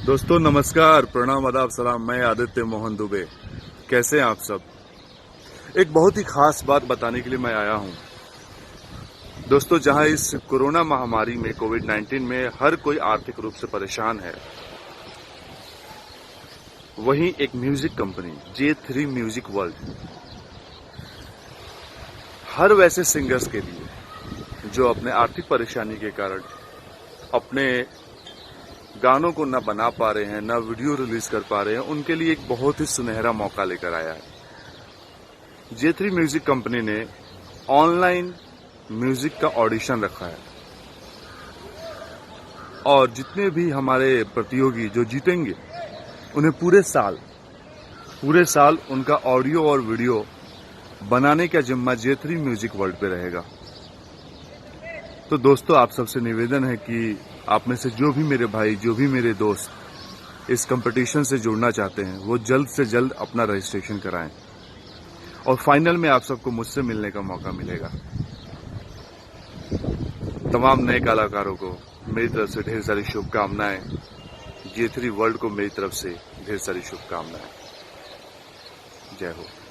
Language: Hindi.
दोस्तों नमस्कार, प्रणाम, आदाब, सलाम। मैं आदित्य मोहन दुबे। कैसे हैं आप सब? एक बहुत ही खास बात बताने के लिए मैं आया हूं। दोस्तों, जहां इस कोरोना महामारी में, कोविड-19 में हर कोई आर्थिक रूप से परेशान है, वहीं एक music company J3 music world हर वैसे सिंगर्स के लिए जो अपने आर्थिक परेशानी के कारण अपने गानों को न बना पा रहे हैं, न वीडियो रिलीज कर पा रहे हैं, उनके लिए एक बहुत ही सुनहरा मौका लेकर आया है। J3 म्यूजिक कंपनी ने ऑनलाइन म्यूजिक का ऑडिशन रखा है और जितने भी हमारे प्रतियोगी जो जीतेंगे, उन्हें पूरे साल उनका ऑडियो और वीडियो बनाने का जिम्मा J3 म्यूजिक वर्ल्ड पे रहेगा। तो दोस्तों, आप सबसे निवेदन है कि आप में से जो भी मेरे भाई, जो भी मेरे दोस्त इस कंपटीशन से जुड़ना चाहते हैं, वो जल्द से जल्द अपना रजिस्ट्रेशन कराएं और फाइनल में आप सबको मुझसे मिलने का मौका मिलेगा। तमाम नए कलाकारों को मेरी तरफ से ढेर सारी शुभकामनाएं। J3 वर्ल्ड को मेरी तरफ से ढेर सारी शुभकामनाएं। जय हो।